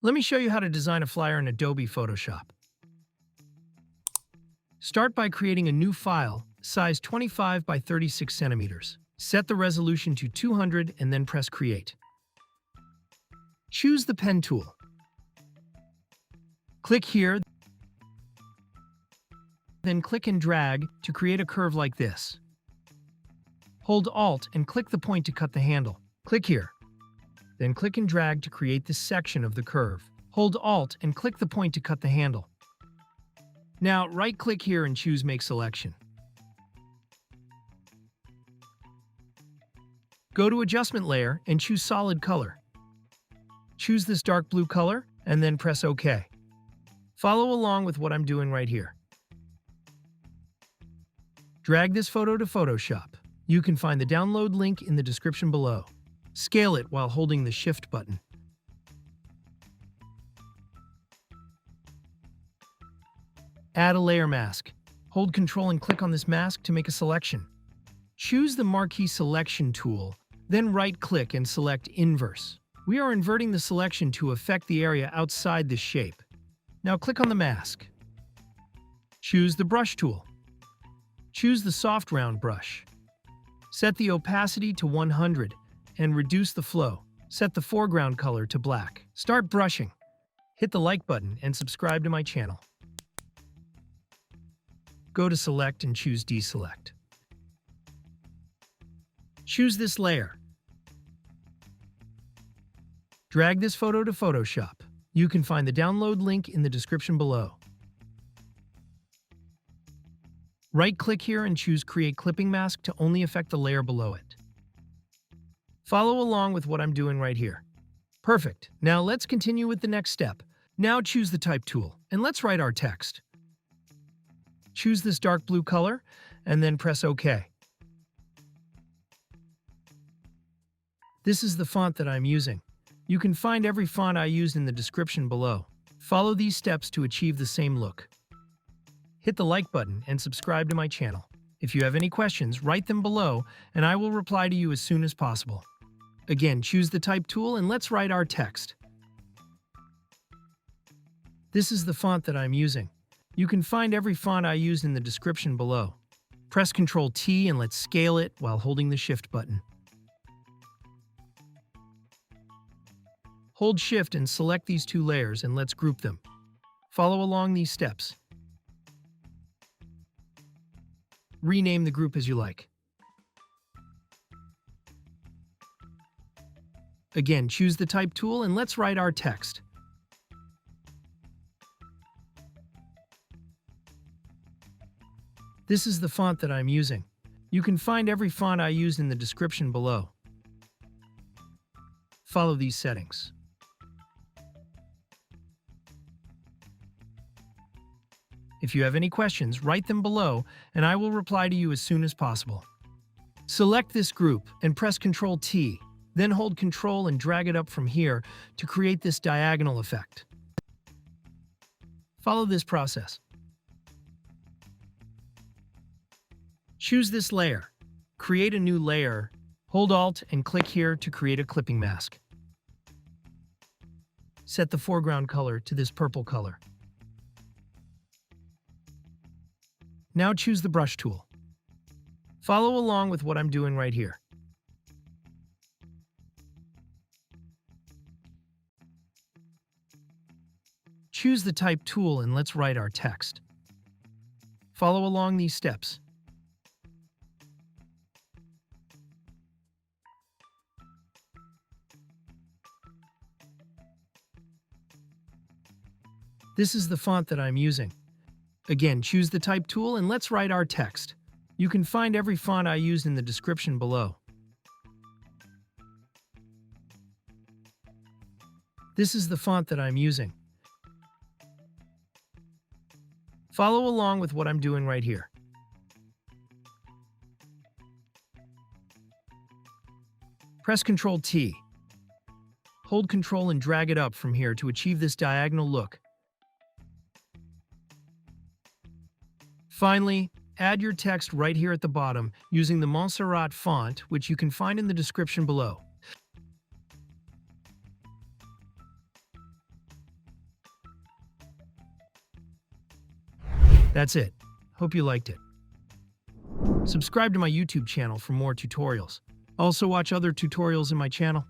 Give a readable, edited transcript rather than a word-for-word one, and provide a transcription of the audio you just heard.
Let me show you how to design a flyer in Adobe Photoshop. Start by creating a new file, size 25 by 36 centimeters. Set the resolution to 200 and then press Create. Choose the Pen tool. Click here, then click and drag to create a curve like this. Hold Alt and click the point to cut the handle. Click here. Then click and drag to create this section of the curve. Hold Alt and click the point to cut the handle. Now right-click here and choose Make Selection. Go to Adjustment Layer and choose Solid Color. Choose this dark blue color and then press OK. Follow along with what I'm doing right here. Drag this photo to Photoshop. You can find the download link in the description below. Scale it while holding the Shift button. Add a layer mask. Hold Ctrl and click on this mask to make a selection. Choose the Marquee Selection tool, then right-click and select Inverse. We are inverting the selection to affect the area outside the shape. Now click on the mask. Choose the Brush tool. Choose the Soft Round brush. Set the opacity to 100 and reduce the flow. Set the foreground color to black. Start brushing. Hit the like button and subscribe to my channel. Go to Select and choose Deselect. Choose this layer. Drag this photo to Photoshop. You can find the download link in the description below. Right-click here and choose Create Clipping Mask to only affect the layer below it. Follow along with what I'm doing right here. Perfect. Now let's continue with the next step. Now choose the Type tool, and let's write our text. Choose this dark blue color, and then press OK. This is the font that I'm using. You can find every font I used in the description below. Follow these steps to achieve the same look. Hit the like button and subscribe to my channel. If you have any questions, write them below, and I will reply to you as soon as possible. Again, choose the Type tool, and let's write our text. This is the font that I'm using. You can find every font I used in the description below. Press Ctrl T and let's scale it while holding the Shift button. Hold Shift and select these two layers and let's group them. Follow along these steps. Rename the group as you like. Again, choose the Type tool and let's write our text. This is the font that I'm using. You can find every font I used in the description below. Follow these settings. If you have any questions, write them below, and I will reply to you as soon as possible. Select this group and press Ctrl T, then hold Ctrl and drag it up from here to create this diagonal effect. Follow this process. Choose this layer. Create a new layer. Hold Alt and click here to create a clipping mask. Set the foreground color to this purple color. Now choose the Brush tool. Follow along with what I'm doing right here. Choose the Type tool and let's write our text. Follow along these steps. This is the font that I'm using. Again, choose the Type tool and let's write our text. You can find every font I used in the description below. This is the font that I'm using. Follow along with what I'm doing right here. Press Ctrl T. Hold Ctrl and drag it up from here to achieve this diagonal look. Finally, add your text right here at the bottom using the Montserrat font, which you can find in the description below. That's it. Hope you liked it. Subscribe to my YouTube channel for more tutorials. Also watch other tutorials in my channel.